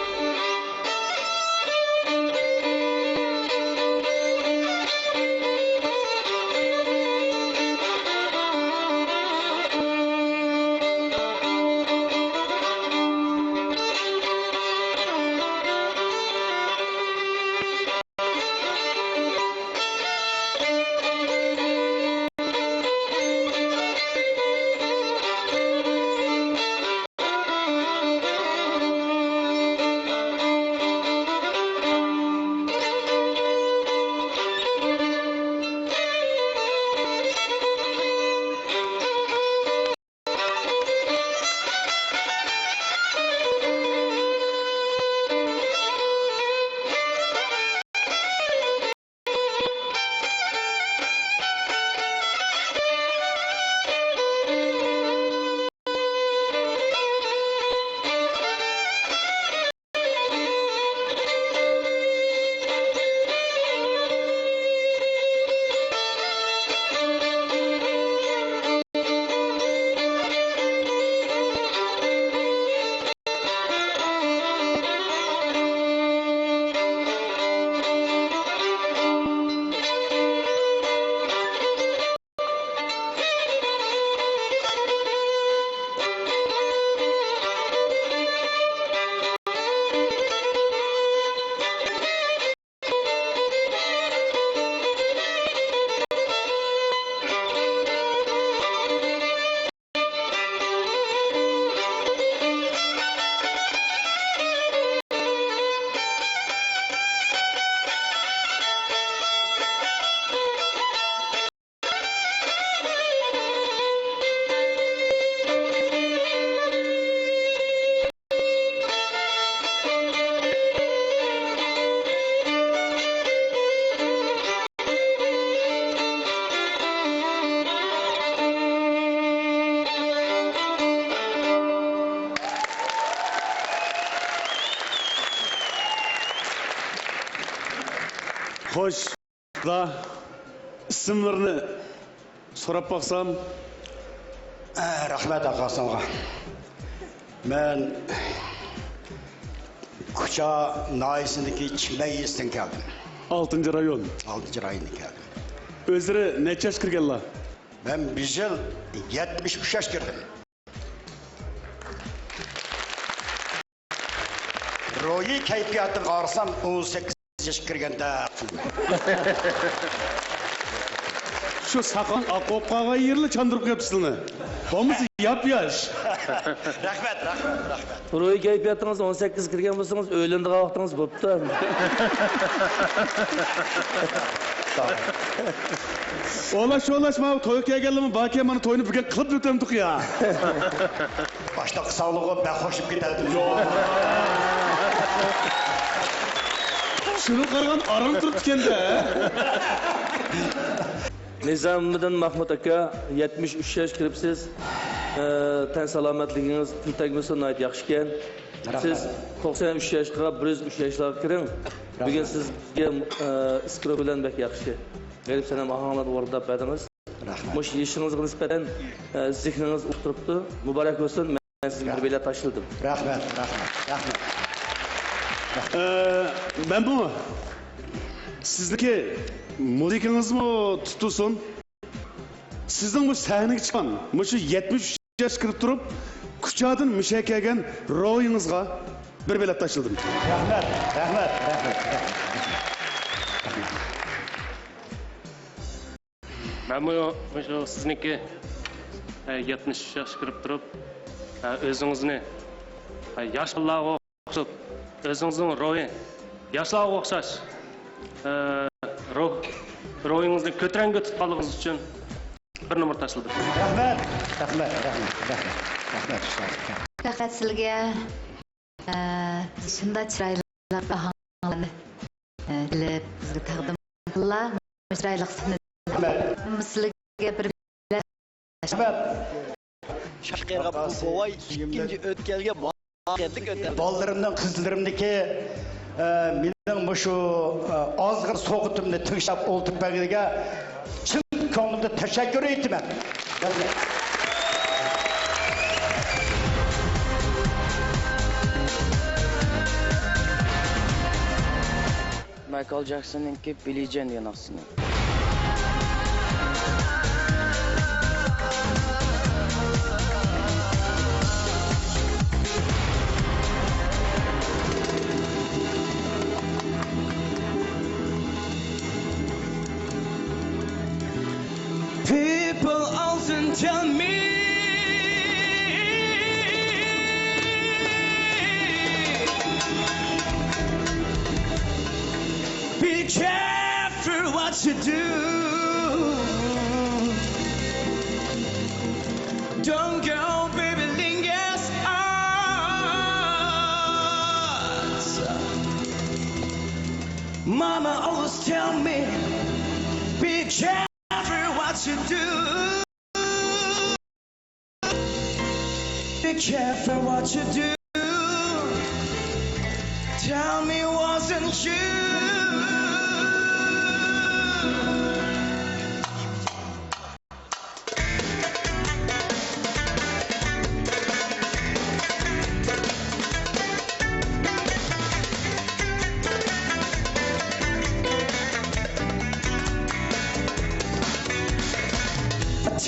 Hoş da isimlerini so'rab baksam. Rahmet ağasına. Ben Kucha Naisi'ndeki Çimeyis'ten geldim. 6. rayon. 6. rayondan geldim. Özleri neçe yaş kirgenler? Ben bir yıl 73 yaş girdim. Royi keyfiyatını qarsam 18 yaş kirgende. Şu sakalın akopkağa yerli çandırıp yapısını. Bomuzu yap yaş. Rahmet. Ro'y kayfiyatınız 18 kirgen bo'lsangiz o'ylandigan vaqtingiz bo'pti. Olaş ma to'y kelganlarmi baki mana to'yni birga qilib o'tamdik ya. Başta sağlığı ben hoşup giderdim. Şunu qargan aram turib etkanda. Nizamiddin Mahmud aka 73 yaş kiribsiz. Tan salomatligingiz tintakmasa nihoyat yaxshi ekan. Siz 93 yoshga 103 yoshlarga kiring. Bugun sizga iskro bilan bak yaxshi. Gelip sana mahanglar o'rnab berdingiz. Rahmat. Mush yeshingizga nisbatan zehningiz o'tiribdi. Muborak bo'lsin. Men sizga bir bilet tashladim. Rahmat. Ben bu sizdeki muzikanız mı tutulsun? Sizden bu sahneye çıkan, bu şu 73 yaş kırıp durup, Kucha'dan müşekegen royunuzga bir bilet taşıldım. Rahmet. Ben bu sizniki 70 yaş kırıp durup, özünüzünü yaşlılarga o'xshab, özünüzün royu yaşlılarga o'xshash, royunuzni ko'taranki tutganligingiz uchun bir numar tashladim. Rahmet. Faqat sizga shunday chiroyli bahonlarni bilib bizga taqdim qildilar. Chiroyli qismini sizlarga bir Şaşkırga bu boy ikinci ötkelge bağırdık öter. Ballarımdan kızlarımdaki benim bu şu azgın soğutumda tınşap olduk belirge çın konuda teşekkür ettim ben. Michael Jackson'ınki Billie Jean yanasını. People often tell me be careful what you do. Don't go, baby, lingers on. Mama always tell me be careful what you do. Be careful what you do. Tell me wasn't you?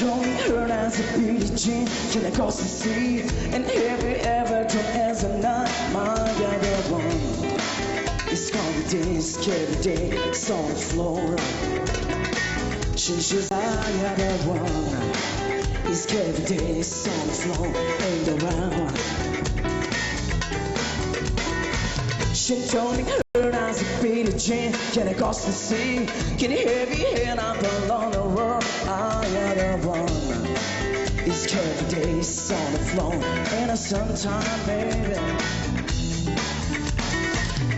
Don't hurt as a Billie Jean, can I cross the sea? And every ever done as a night, my other one. It's gonna be days, every day, it's on the floor. She's my other one. It's every day, it's on the floor, and around. She told me hurt as a Billie Jean, can I cross the sea? Can you hear me here? I'm along the road, I am the one. It's every day, it's on the floor, and sometime, baby.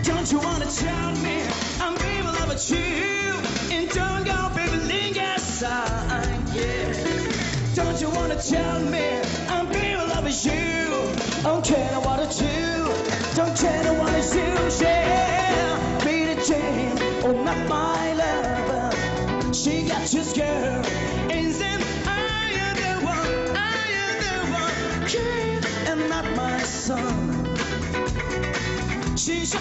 Don't you wanna tell me I'm able to love you? And don't go, baby, linger aside, yeah. Don't you wanna tell me I'm able to love you? Don't care what I do, don't care what I do, yeah. Billie Jean, oh not my just girl. Isn't I the one, king and not my son. She's I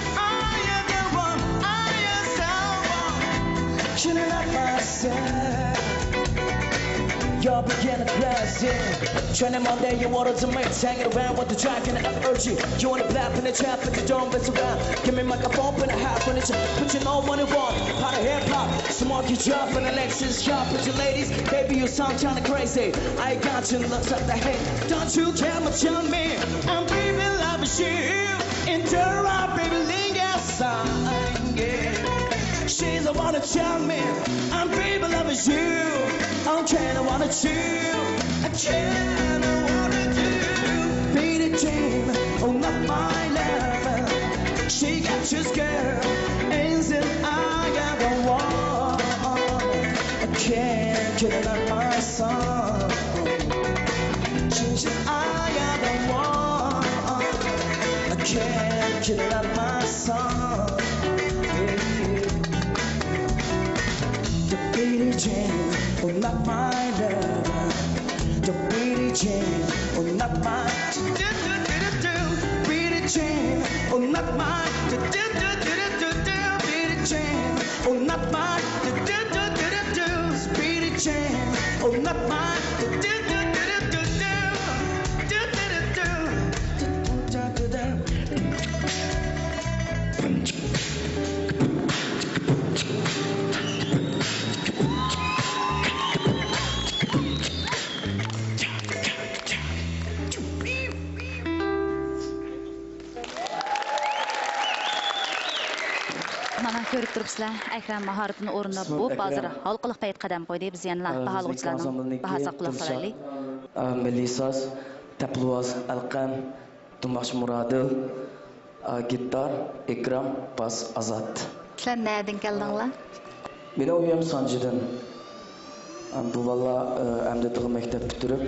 the one, I am someone, king and not myself. You're beginning classic. Training Monday, you wanted to make hanging around with the track and I urge you. You wanna blap in the trap, but you don't mess around. Give me my bump and a half on it. But you know what it want. How to hip hop. Smart you drop and the Lexus shop. But you ladies, baby, you sound kinda crazy. I got you, looks like the hate. Don't you care much on me? I'm baby, love you. Interrupt, baby, linger sign. Yeah. She's the one to tell me I'm baby loving you. Okay, I wanna chill. I can't, I wanna do. Be the dream, oh not my love. She got you scared, and I got the one. I can't get it out my song. She said I got the one. I can't get it out my song. Billie Jean, oh not my love. The Billie Jean, oh not my. Billie Jean, oh not my. Billie Jean, oh not my. Billie Jean, oh not my. Ko'rib turibsizlar, Akram mahoratini o'rnab bo'lib, hozir xalqliq payt qadam qo'ydi. Biz yana baholg'uvchilarning bahasiga quloq solaylik. Melisas, Tapluaz, Alqam, Tumash Muradil, gitar, Ikram, bas, Azat. Sizlar nereden keldinglar? Men uyam Sanjidan. Bu valla Amdatiga maktab bitirib,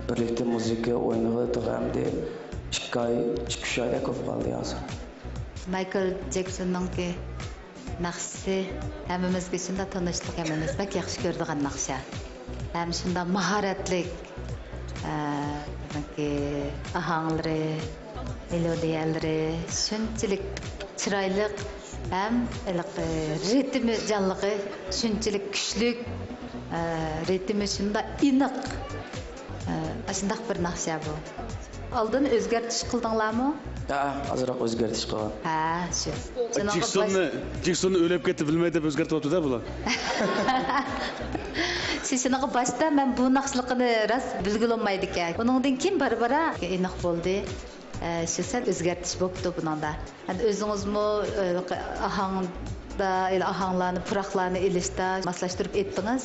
birlikte muzika o'ynadi, hamda 2 oy, 2 oyga ko'p qoldi hozir. Michael Jackson'ның naqshi hammamizga shunda tanishlik hammamiz bak yaxshi ko'radigan naqsha. Ham shunda mahoratlik ahanglari, melodiyalari shunchalik chiroyli ham ritmi jonligi shunchalik kuchli, ritmi shunda iniq. Shundaq bir naqsha bu. Oldin o'zgartish qildinglarmi? Ha, azroq o'zgartish qilgan. Ha, shu. Jacksonni o'lib ketdi bilmaydi deb o'zgartiryapti-da bular. Sesiniga boshda men bu naqshliqini ras bilgilolmaydi ekan. Buningdan keyin barbara aniq bo'ldi. Shu sal o'zgartish bo'pti buningda. Endi o'zingizmi ahangda, ahanglarni, puraqlarni ilishda maslashtirib etdingiz.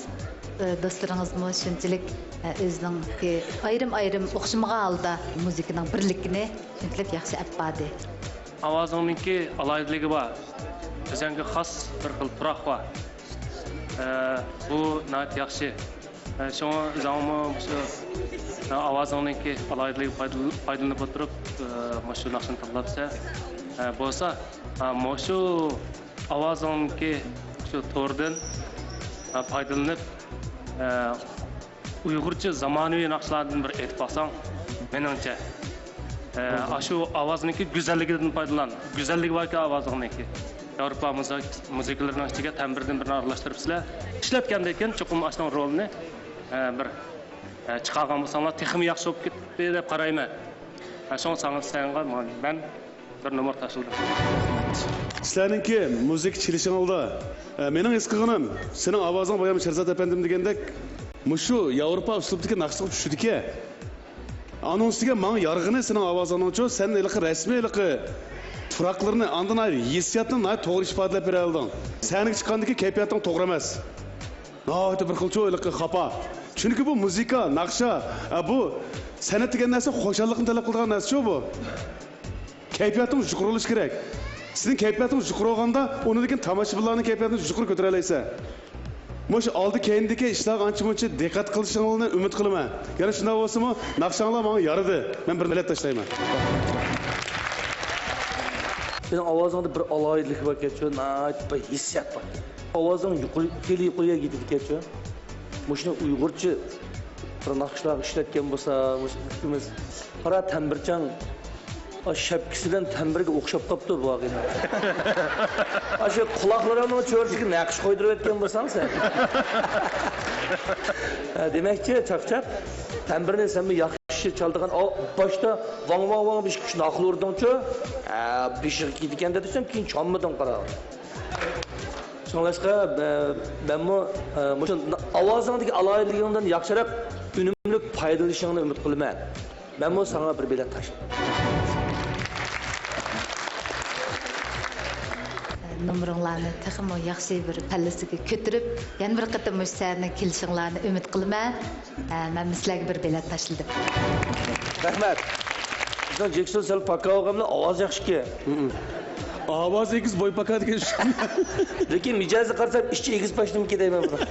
Dostlarınızmı şunçilik özünün ayrım oxşamagan halda muzikaning birligini shunchalik yaxshi apadi. Ovozingninki alaydiligi bor. Bizga xos bir xil turoq bor. Bu nat yaxshi. Şoňa zammy şu ovozingninki alaydiligi foydalanib o'tirib, shu naqshni tanlabsa, bo'lsa, shu ovozingninki shu to'rdan foydalanib Uyg'urcha zamonaviy naqshlardan bir aytib olsang, meningcha shu ovozniki go'zalligidan foydalan. Go'zalligi borki ovozingniki. Yevropa musikalarining ichiga ta'mbirdan birini aralashtiribsizlar. Ishlatgandan keyin cho'qim ashning rolini bir chiqargan bo'lsanglar, texnik yaxshi bo'lib ketdi deb qarayman. Shon sanatga men bir nomer tashildim. Sizlarninki muzik chilishingizda mening his qilganim, sening ovozing boyam Sherzod apandim degandek, mushu Yevropa uslubidagi naqshga tushdi-ki, anonsiga men yarg'ini sening ovozingning-chu, sen ilqi rasmiy ilqi turaqlarni andan ayr, hissiyatni to'g'ri ifodalab bera olding. Sening chiqqandagi kayfiyating to'g'ri emas. No'yda bir xilcha ilqi xafa. Chunki bu muzika, naqsha, bu san'at degan narsa xo'shallikni talab qiladigan narsa-chu bu. Kayfiyating yuqori bo'lishi kerak. Sizning kayfiyatingiz yuqori bo'lganda, uni degan tomoshabinlarning kayfiyatini yuqori ko'tara olasizlar. Mo'shu oldi keyindagi ishlarga ancha-muncha diqqat qilishingizni umid qilaman. Yana shunday bo'lsa-mu, naqshanglar menga yaradi. Men bir millat tashlayman. Sening ovozingda bir aloyidlik bor, bir hissiyat bor. ovozing yuqoriga ketadi-ku. Mushuni Uyg'urcha bir naqshlar ishlatgan bo'lsa, mushimiz qara tambirchang shapkisidan tambirga o'xshab qopti bu vaqtda. Ashu quloqlarini cho'rchiga naqsh qo'ydirib aytgan bo'lsang sen. Demakchi, chaqchaq tambirni sen yaxshi chaldigan boshda vang bir kuchni aqlurdingchi, bishig ketgan desam, keyin chommidan qara. So'nglashqa ben bu ovozingdagi aloyidligingdan yaxshiroq unumli foydalanishingni umid qilaman. Ben bu sana bir bilet taşıdım. Numurlarını texmo yaxshi bir pallasiga ko'tarib, yana bir qatam mushsarni kelishinglarni umid qilaman. Men sizlarga bir bilet tashladim. Rahmat. Bizning Jackson sal paka olganlar ovoz yaxshi-ki. Ovoz egiz bo'y paka degan shu. Lekin mijozni qarasam, ishchi egiz pashnimi ketayman buni.